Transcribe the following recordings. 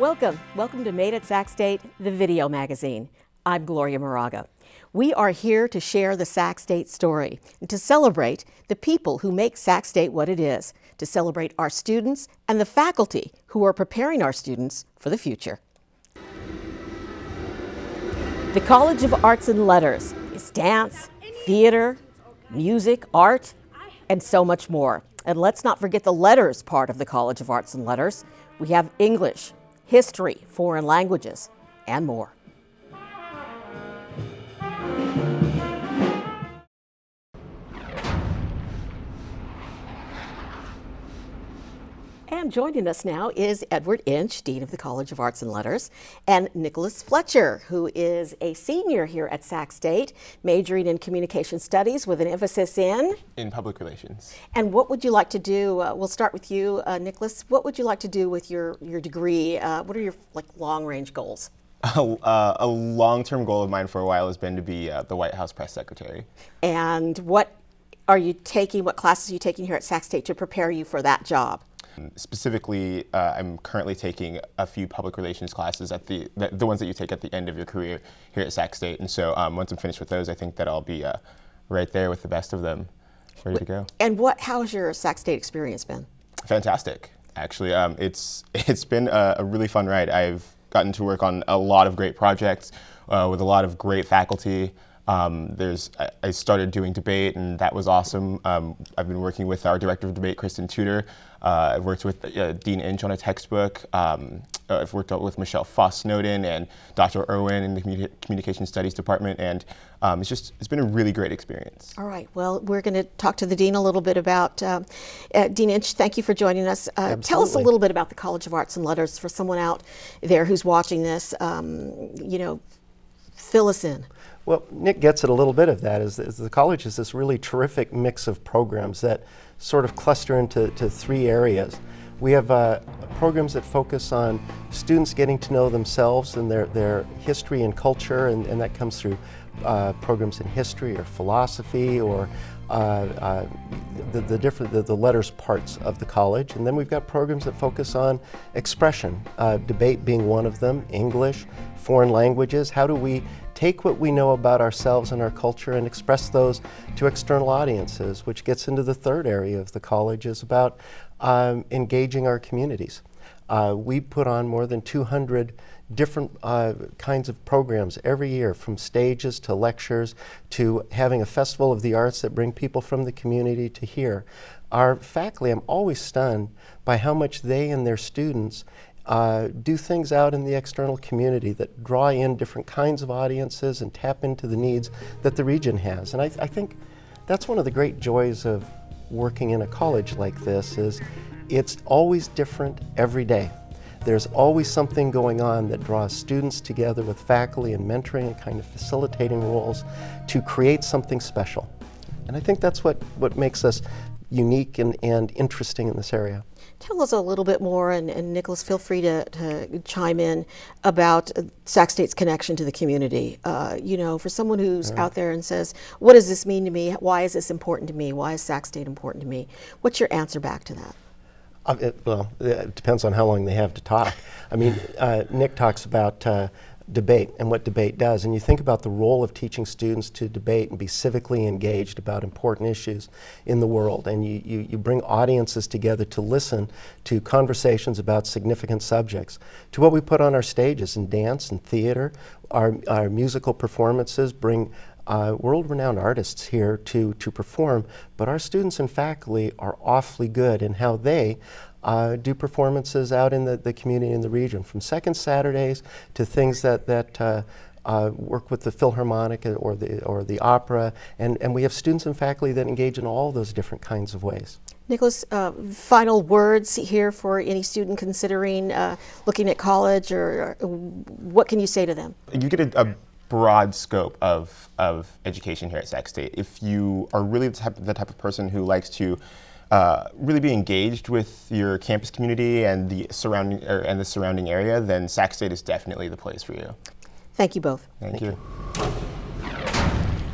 Welcome to Made at Sac State, the video magazine. I'm Gloria Moraga. We are here to share the Sac State story and to celebrate the people who make Sac State what it is, to celebrate our students and the faculty who are preparing our students for the future. The College of Arts and Letters is dance, theater, music, art, and so much more. And let's not forget the letters part of the College of Arts and Letters. We have English, history, foreign languages, and more. And joining us now is Edward Inch, Dean of the College of Arts and Letters, and Nicholas Fletcher, who is a senior here at Sac State, majoring in communication studies with an emphasis in public relations. And what would you like to do? We'll start with you, Nicholas. What would you like to do with your degree? What are your long-range goals? A long-term goal of mine for a while has been to be the White House press secretary. And what are you taking? What classes are you taking here at Sac State to prepare you for that job? Specifically, I'm currently taking a few public relations classes at the ones that you take at the end of your career here at Sac State. And so once I'm finished with those, I think that I'll be right there with the best of them, ready to go. And how has your Sac State experience been? Fantastic, actually. It's been a really fun ride. I've gotten to work on a lot of great projects with a lot of great faculty. I started doing debate, and that was awesome. I've been working with our director of debate, Kristen Tudor. I've worked with Dean Inch on a textbook. I've worked out with Michelle Foss-Snowden and Dr. Irwin in the Communication Studies Department, and it's been a really great experience. All right. Well, we're going to talk to the Dean a little bit about, Dean Inch, thank you for joining us. Tell us a little bit about the College of Arts and Letters for someone out there who's watching this. Fill us in. Well, Nick gets at a little bit of that, is the college is this really terrific mix of programs that sort of cluster into three areas. We have programs that focus on students getting to know themselves and their history and culture, and that comes through programs in history or philosophy or the letters parts of the college. And then we've got programs that focus on expression, debate being one of them, English, foreign languages. How do we take what we know about ourselves and our culture and express those to external audiences, which gets into the third area of the college, is about engaging our communities. We put on more than 200 different kinds of programs every year, from stages to lectures to having a festival of the arts that bring people from the community to here. Our faculty, I'm always stunned by how much they and their students do things out in the external community that draw in different kinds of audiences and tap into the needs that the region has. And I think that's one of the great joys of working in a college like this, is it's always different every day. There's always something going on that draws students together with faculty and mentoring and kind of facilitating roles to create something special. And I think that's what makes us unique and interesting in this area. Tell us a little bit more, and Nicholas, feel free to chime in about Sac State's connection to the community. For someone who's out there and says, what does this mean to me? Why is this important to me? Why is Sac State important to me? What's your answer back to that? It depends on how long they have to talk. I mean, Nick talks about debate and what debate does, and you think about the role of teaching students to debate and be civically engaged about important issues in the world, and you bring audiences together to listen to conversations about significant subjects, to what we put on our stages in dance and theater. Our musical performances bring world-renowned artists here to perform, but our students and faculty are awfully good in how they do performances out in the community in the region, from second Saturdays to things that work with the Philharmonic or the opera, and we have students and faculty that engage in all those different kinds of ways. Nicholas, final words here for any student considering looking at college, or what can you say to them? You get a broad scope of education here at Sac State. If you are really the type of person who likes to really be engaged with your campus community and the surrounding area, then Sac State is definitely the place for you. Thank you both. Thank you.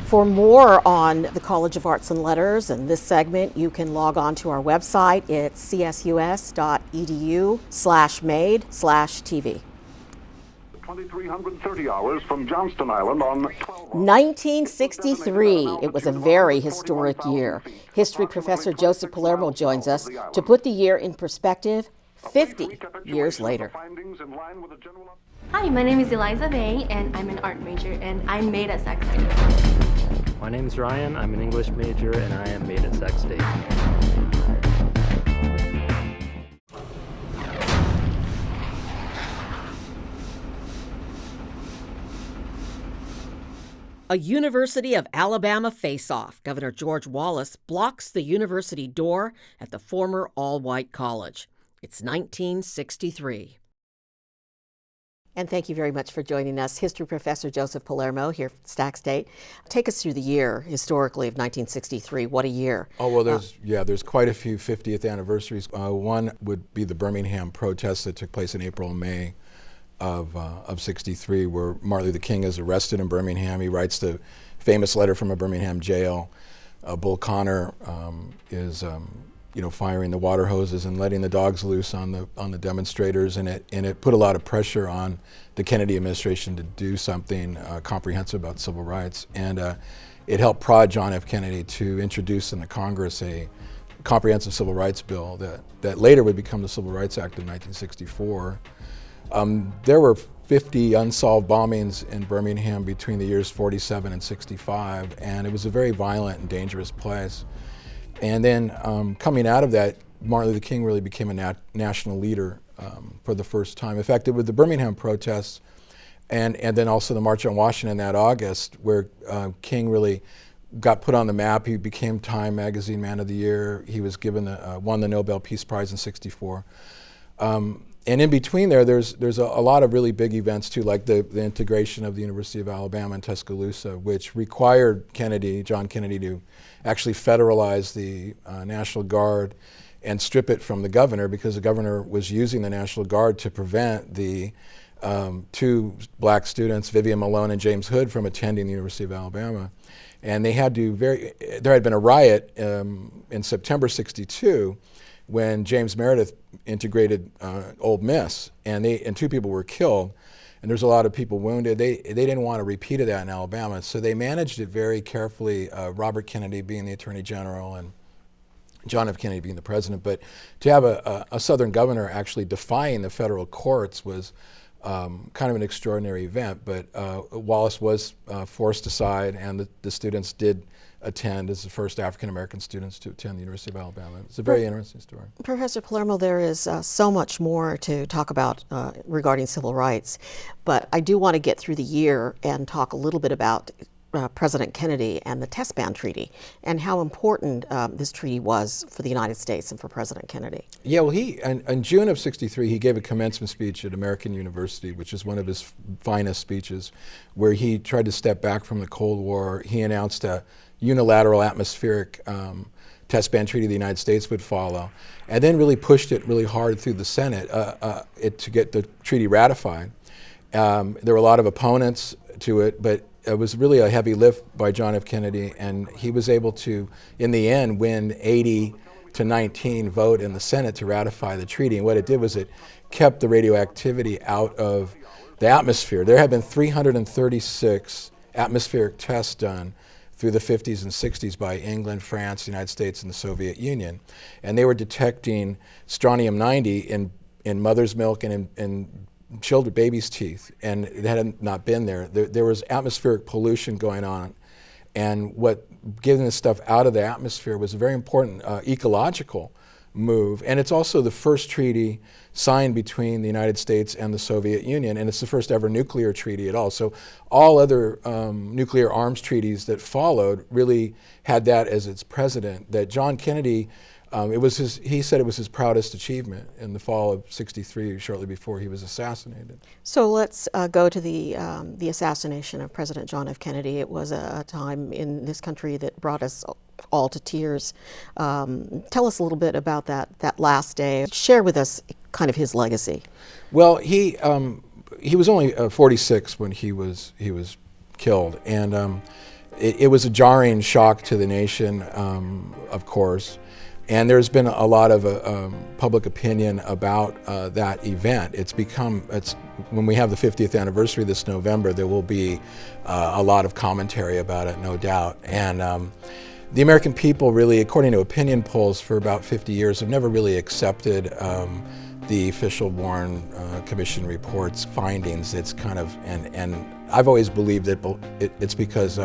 For more on the College of Arts and Letters and this segment, you can log on to our website. It's csus.edu/made/TV. 2,330 hours from Johnston Island on 1963. It was a very historic year. History professor Joseph Palermo joins us to put the year in perspective 50 years later. Hi, my name is Eliza May, and I'm an art major, and I'm made at SAC State. My name is Ryan. I'm an English major, and I am made at SAC State. A University of Alabama face-off. Governor George Wallace blocks the university door at the former all-white college. It's 1963. And thank you very much for joining us, History Professor Joseph Palermo here at SAC State. Take us through the year, historically, of 1963. What a year. Oh, well, there's quite a few 50th anniversaries. One would be the Birmingham protests that took place in April and May of 63, where Martin Luther King is arrested in Birmingham. He writes the famous letter from a Birmingham jail. Bull Connor is firing the water hoses and letting the dogs loose on the demonstrators, and it put a lot of pressure on the Kennedy administration to do something comprehensive about civil rights, and it helped prod John F. Kennedy to introduce in the Congress a comprehensive civil rights bill that later would become the Civil Rights Act of 1964. There were 50 unsolved bombings in Birmingham between the years 47 and 65, and it was a very violent and dangerous place. And then coming out of that, Martin Luther King really became a national leader for the first time. In fact, it was the Birmingham protests and then also the March on Washington that August, where King really got put on the map. He became Time Magazine Man of the Year. He was won the Nobel Peace Prize in '64. And in between there's a lot of really big events too, like the integration of the University of Alabama in Tuscaloosa, which required John Kennedy, to actually federalize the National Guard and strip it from the governor, because the governor was using the National Guard to prevent the two black students, Vivian Malone and James Hood, from attending the University of Alabama. And there had been a riot in September '62 when James Meredith integrated Ole Miss, and two people were killed, and there's a lot of people wounded. They didn't want a repeat of that in Alabama, so they managed it very carefully, Robert Kennedy being the Attorney General and John F. Kennedy being the president. But to have a Southern governor actually defying the federal courts was kind of an extraordinary event. But Wallace was forced aside, and the students did attend as the first African-American students to attend the University of Alabama. It's a very interesting story. Professor Palermo, there is so much more to talk about regarding civil rights, but I do want to get through the year and talk a little bit about President Kennedy and the Test Ban Treaty and how important this treaty was for the United States and for President Kennedy. Yeah, well, in June of '63, he gave a commencement speech at American University, which is one of his finest speeches, where he tried to step back from the Cold War. He announced a unilateral atmospheric test ban treaty the United States would follow, and then really pushed it really hard through the Senate to get the treaty ratified. There were a lot of opponents to it, but it was really a heavy lift by John F. Kennedy, and he was able to, in the end, win 80-19 vote in the Senate to ratify the treaty. And what it did was it kept the radioactivity out of the atmosphere. There have been 336 atmospheric tests done through the 50s and 60s by England, France, the United States, and the Soviet Union. And they were detecting strontium-90 in mother's milk and in children, babies' teeth, and it had not been there. There was atmospheric pollution going on, and getting this stuff out of the atmosphere was a very important ecological move. And it's also the first treaty signed between the United States and the Soviet Union, and it's the first ever nuclear treaty at all. So all other nuclear arms treaties that followed really had that as its precedent. That John Kennedy, he said it was his proudest achievement in the fall of '63, shortly before he was assassinated. So let's go to the assassination of President John F. Kennedy. It was a time in this country that brought us all to tears. Tell us a little bit about that last day. Share with us kind of his legacy. Well, he was only 46 when he was killed, and it was a jarring shock to the nation, of course. And there's been a lot of public opinion about that event. When we have the 50th anniversary this November, there will be a lot of commentary about it, no doubt. And the American people really, according to opinion polls for about 50 years, have never really accepted the official Warren Commission report's findings. It's kind of, and I've always believed that it's because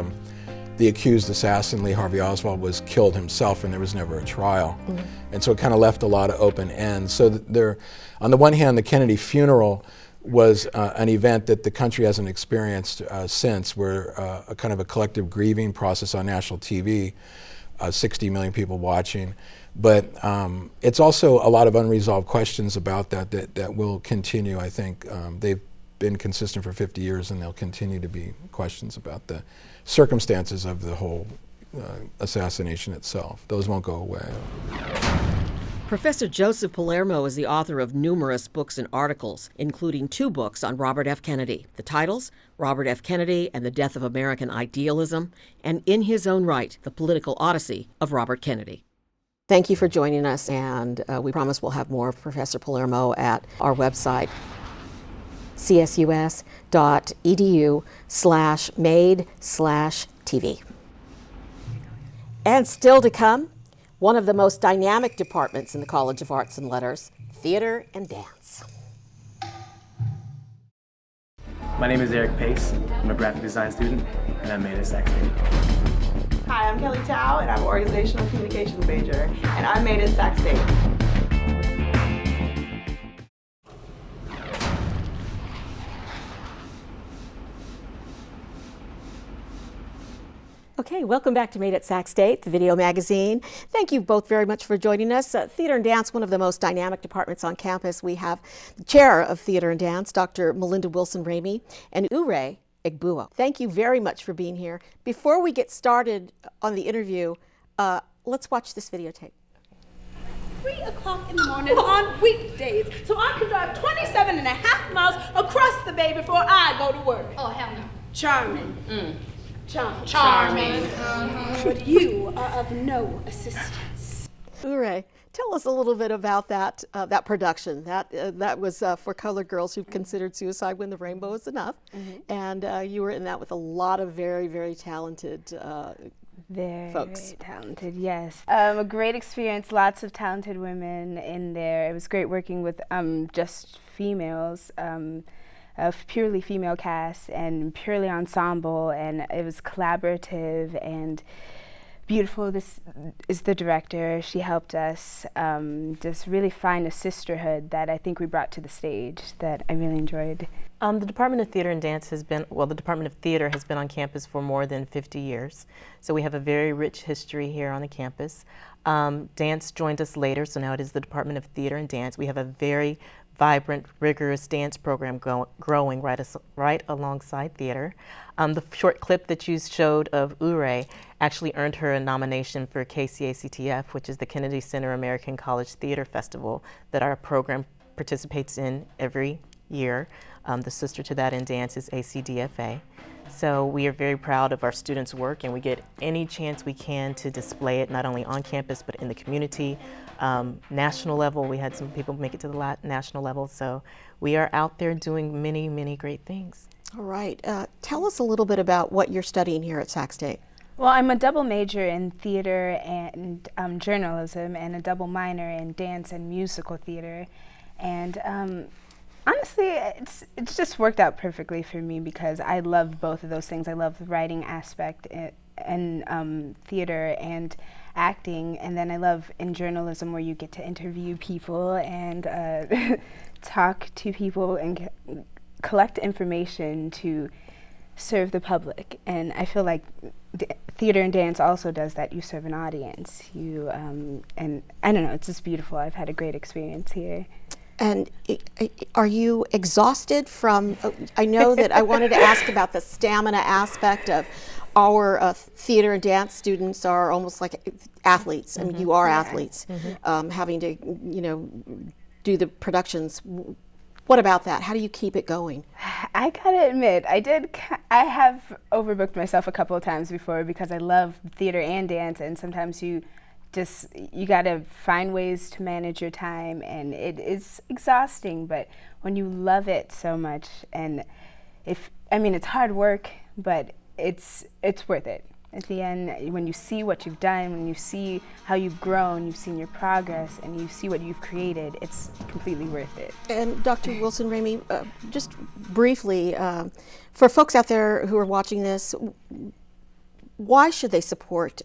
the accused assassin, Lee Harvey Oswald, was killed himself and there was never a trial. Mm-hmm. And so it kind of left a lot of open ends. So on the one hand, the Kennedy funeral was an event that the country hasn't experienced since, where a kind of a collective grieving process on national TV, 60 million people watching. But it's also a lot of unresolved questions about that will continue. I think they've been consistent for 50 years, and there'll continue to be questions about the circumstances of the whole assassination itself. Those won't go away. Professor Joseph Palermo is the author of numerous books and articles, including 2 books on Robert F. Kennedy. The titles, Robert F. Kennedy and the Death of American Idealism, and In His Own Right, The Political Odyssey of Robert Kennedy. Thank you for joining us, and we promise we'll have more of Professor Palermo at our website, csus.edu/made/TV. And still to come, one of the most dynamic departments in the College of Arts and Letters, theater and dance. My name is Eric Pace. I'm a graphic design student, and I'm made at SAC State. Hi, I'm Kelly Tao, and I'm an organizational communications major, and I'm made at SAC State. Okay, welcome back to Made at Sac State, the video magazine. Thank you both very much for joining us. Theater and dance, one of the most dynamic departments on campus. We have the chair of theater and dance, Dr. Melinda Wilson-Ramey, and Ure Egbuo. Thank you very much for being here. Before we get started on the interview, let's watch this videotape. 3 o'clock in the morning on weekdays, so I can drive 27.5 miles across the bay before I go to work. Oh, hell no. Charming. Charming. But you are of no assistance. Ure, tell us a little bit about that production. That was for colored girls who considered suicide when the rainbow is enough. Mm-hmm. And you were in that with a lot of very, very talented folks. Very talented, yes. A great experience, lots of talented women in there. It was great working with just females. A purely female cast and purely ensemble, and it was collaborative and beautiful. This is the director. She helped us just really find a sisterhood that I think we brought to the stage that I really enjoyed. The Department of Theater and Dance the Department of Theater has been on campus for more than 50 years. So we have a very rich history here on the campus. Dance joined us later, so now it is the Department of Theater and Dance. We have a very vibrant, rigorous dance program growing right alongside theater. The short clip that you showed of Ure actually earned her a nomination for KCACTF, which is the Kennedy Center American College Theater Festival that our program participates in every year. The sister to that in dance is ACDFA. So we are very proud of our students' work, and we get any chance we can to display it, not only on campus, but in the community. National level, we had some people make it to the national level, so we are out there doing many, many great things. All right. Tell us a little bit about what you're studying here at Sac State. Well, I'm a double major in theater and journalism, and a double minor in dance and musical theater. And honestly, it's just worked out perfectly for me because I love both of those things. I love the writing aspect and theater and acting, and then I love in journalism where you get to interview people and talk to people and collect information to serve the public. And I feel like theater and dance also does that. You serve an audience. And I don't know, it's just beautiful. I've had a great experience here. And are you exhausted from, I know that I wanted to ask about the stamina aspect of our theater and dance students are almost like athletes. I mean, you are athletes, having to, do the productions. What about that? How do you keep it going? I gotta admit, I have overbooked myself a couple of times before because I love theater and dance, and sometimes you gotta find ways to manage your time, and it is exhausting, but when you love it so much, and it's hard work, but it's worth it. At the end, when you see what you've done, when you see how you've grown, you've seen your progress, and you see what you've created, it's completely worth it. And Dr. Wilson-Ramey, just briefly, for folks out there who are watching this, why should they support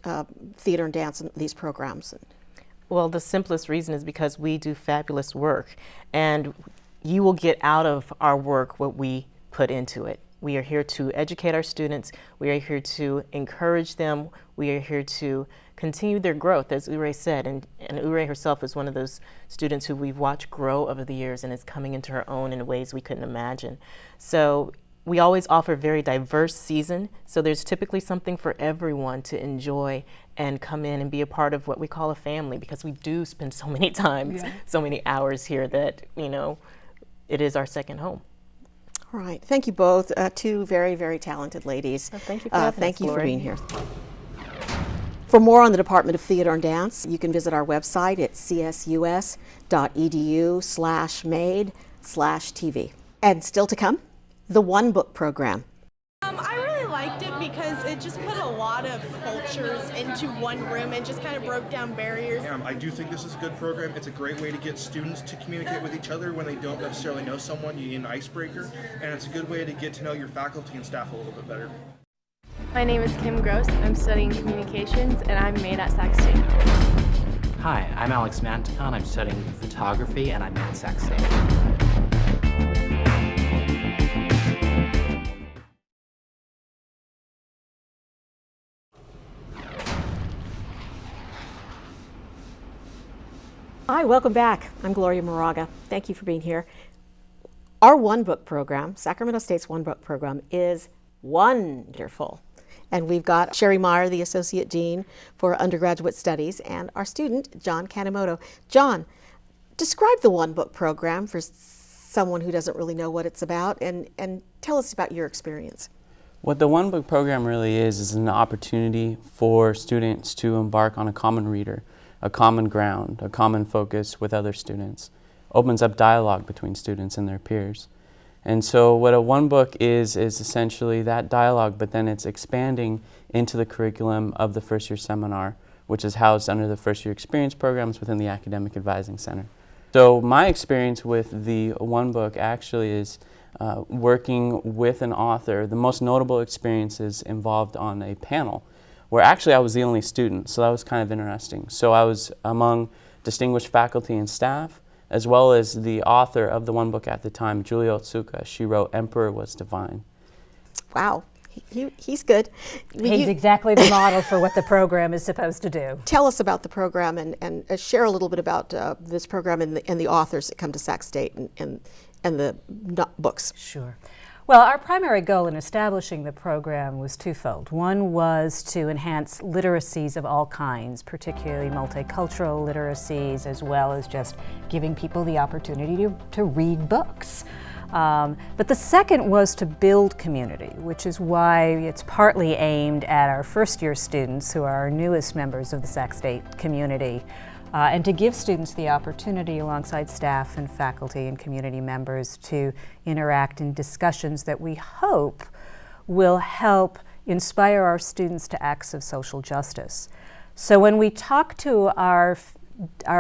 theater and dance in these programs? Well, the simplest reason is because we do fabulous work, and you will get out of our work what we put into it. We are here to educate our students. We are here to encourage them. We are here to continue their growth, as Ure said. And Ure herself is one of those students who we've watched grow over the years and is coming into her own in ways we couldn't imagine. So we always offer a very diverse season. So there's typically something for everyone to enjoy and come in and be a part of what we call a family, because we do spend so many times, so many hours here that, it is our second home. All right. Thank you both. Two very, very talented ladies. Well, thank you for having us, thank you for Lori. being here. For more on the Department of Theater and Dance, you can visit our website at csus.edu/made/TV. And still to come, the One Book program. I really liked it because it just put a lot of cultures into one room and just kind of broke down barriers. I do think this is a good program. It's a great way to get students to communicate with each other when they don't necessarily know someone. You need an icebreaker, and it's a good way to get to know your faculty and staff a little bit better. My name is Kim Gross. I'm studying communications, and I'm made at SAC State. Hi, I'm Alex Manticon. I'm studying photography, and I'm at SAC State. Hi, welcome back. I'm Gloria Moraga. Thank you for being here. Our One Book program, Sacramento State's One Book program, is wonderful. And we've got Sherry Meyer, the Associate Dean for Undergraduate Studies, and our student, John Kanemoto. John, describe the One Book program for someone who doesn't really know what it's about, and tell us about your experience. What the One Book program really is an opportunity for students to embark on a common reader, a common ground, a common focus with other students. Opens up dialogue between students and their peers. And so what a One Book is essentially that dialogue, but then it's expanding into the curriculum of the first year seminar, which is housed under the first year experience programs within the Academic Advising Center. So my experience with the One Book actually is working with an author. The most notable experiences involved on a panel where actually I was the only student, so that was kind of interesting. So I was among distinguished faculty and staff, as well as the author of the One Book at the time, Julia Otsuka. She wrote Emperor Was Divine. Wow, he's good. He's exactly the model for what the program is supposed to do. Tell us about the program and share a little bit about this program and the authors that come to Sac State and the books. Sure. Well, our primary goal in establishing the program was twofold. One was to enhance literacies of all kinds, particularly multicultural literacies, as well as just giving people the opportunity to read books. But the second was to build community, which is why it's partly aimed at our first year students, who are our newest members of the Sac State community. And to give students the opportunity alongside staff and faculty and community members to interact in discussions that we hope will help inspire our students to acts of social justice. So when we talk to our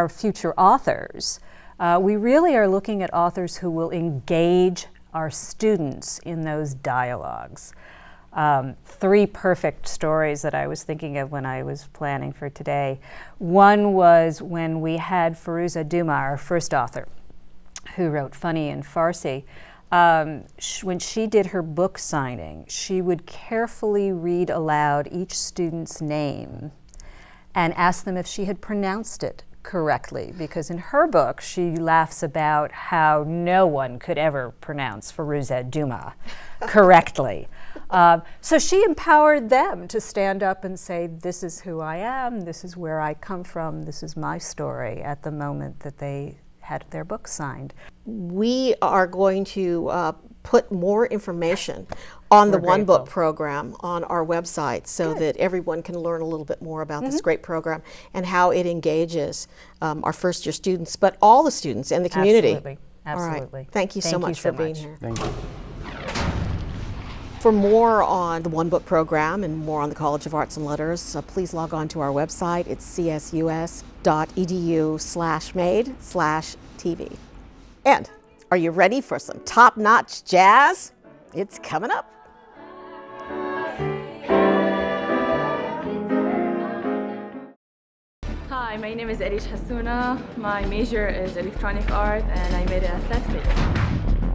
future authors, we really are looking at authors who will engage our students in those dialogues. Three perfect stories that I was thinking of when I was planning for today. One was when we had Firuza Duma, our first author, who wrote Funny in Farsi. When she did her book signing, she would carefully read aloud each student's name and ask them if she had pronounced it correctly, because in her book she laughs about how no one could ever pronounce Firuza Duma correctly. So she empowered them to stand up and say, this is who I am, this is where I come from, this is my story, at the moment that they had their book signed. We are going to put more information on the We're One Book grateful. program on our website so that everyone can learn a little bit more about this great program and how it engages our first-year students, but all the students in the community. Absolutely. All right. Absolutely. Thank you so much for being here. Thank you. For more on the One Book program and more on the College of Arts and Letters, please log on to our website. It's csus.edu/made/TV. And are you ready for some top-notch jazz? It's coming up. Hi, my name is Erish Hasuna. My major is electronic art and I made it at SAC State.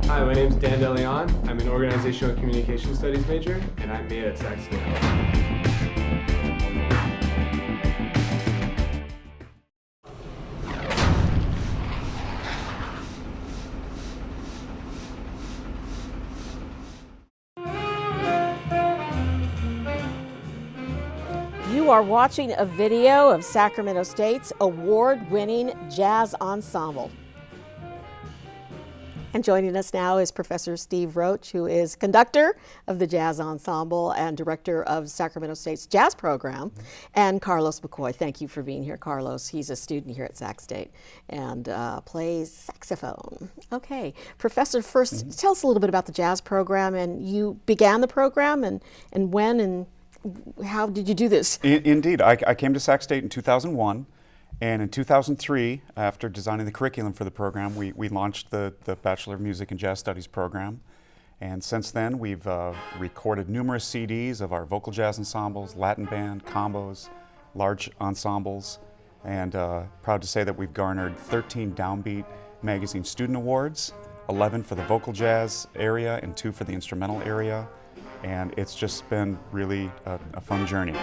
Hi, my name is Dan DeLeon. I'm an organizational communication studies major, and I'm made at SAC State. You are watching a video of Sacramento State's award-winning jazz ensemble. And joining us now is Professor Steve Roach, who is conductor of the Jazz Ensemble and director of Sacramento State's jazz program, and Carlos McCoy. Thank you for being here, Carlos. He's a student here at Sac State and plays saxophone. Okay, Professor, first tell us a little bit about the jazz program, and you began the program, and when and how did you do this? Indeed, I came to Sac State in 2001. And in 2003, after designing the curriculum for the program, we launched the Bachelor of Music and Jazz Studies program. And since then, we've recorded numerous CDs of our vocal jazz ensembles, Latin band, combos, large ensembles, and proud to say that we've garnered 13 Downbeat Magazine Student Awards, 11 for the vocal jazz area and 2 for the instrumental area. And it's just been really a fun journey.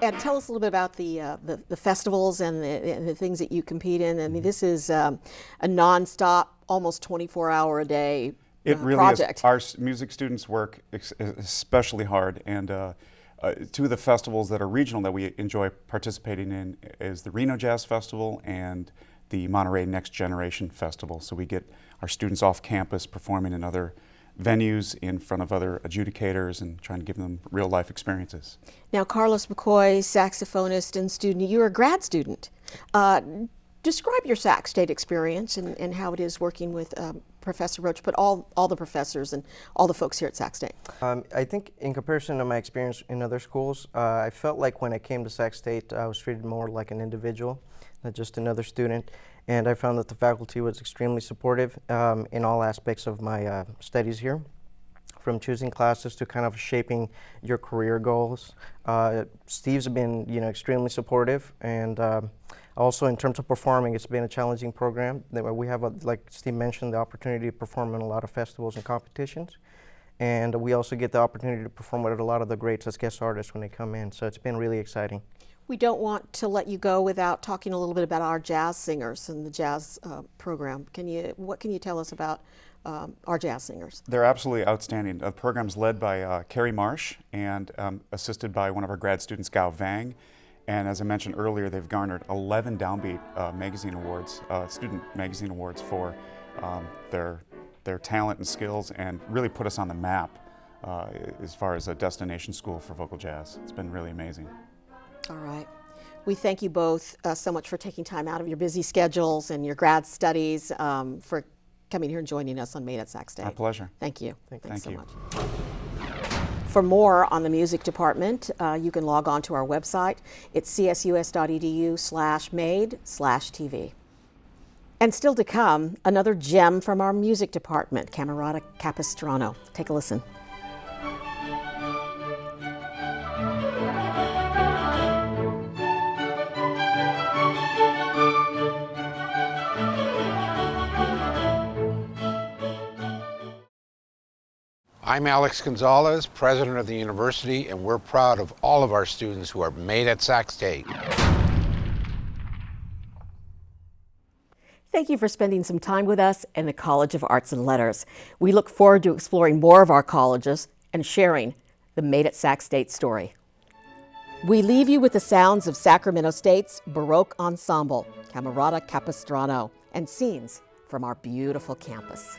And tell us a little bit about the festivals and the things that you compete in. I mean, this is a nonstop, almost 24-hour a day It really project. is. Our music students work especially hard, and two of the festivals that are regional that we enjoy participating in is the Reno Jazz Festival and the Monterey Next Generation Festival. So we get our students off campus performing in other venues in front of other adjudicators and trying to give them real life experiences. Now, Carlos McCoy, saxophonist and student, you're a grad student. Describe your Sac State experience and how it is working with Professor Roach, but all the professors and all the folks here at Sac State. I think in comparison to my experience in other schools, I felt like when I came to Sac State, I was treated more like an individual, not just another student. And I found that the faculty was extremely supportive in all aspects of my studies here, from choosing classes to kind of shaping your career goals. Steve's been, extremely supportive, and also in terms of performing, it's been a challenging program. We have, like Steve mentioned, the opportunity to perform in a lot of festivals and competitions, and we also get the opportunity to perform with a lot of the greats as guest artists when they come in. So it's been really exciting. We don't want to let you go without talking a little bit about our jazz singers and the jazz program. What can you tell us about our jazz singers? They're absolutely outstanding. The program's led by Carrie Marsh and assisted by one of our grad students, Gao Vang. And as I mentioned earlier, they've garnered 11 Downbeat magazine awards, student magazine awards for their talent and skills, and really put us on the map as far as a destination school for vocal jazz. It's been really amazing. All right. We thank you both so much for taking time out of your busy schedules and your grad studies for coming here and joining us on Made at Sac State. My pleasure. Thank you. Thank so you. much. For more on the music department, you can log on to our website. It's csus.edu/made/TV. And still to come, another gem from our music department, Camerata Capistrano. Take a listen. I'm Alex Gonzalez, president of the university, and we're proud of all of our students who are made at Sac State. Thank you for spending some time with us in the College of Arts and Letters. We look forward to exploring more of our colleges and sharing the Made at Sac State story. We leave you with the sounds of Sacramento State's Baroque Ensemble, Camerata Capistrano, and scenes from our beautiful campus.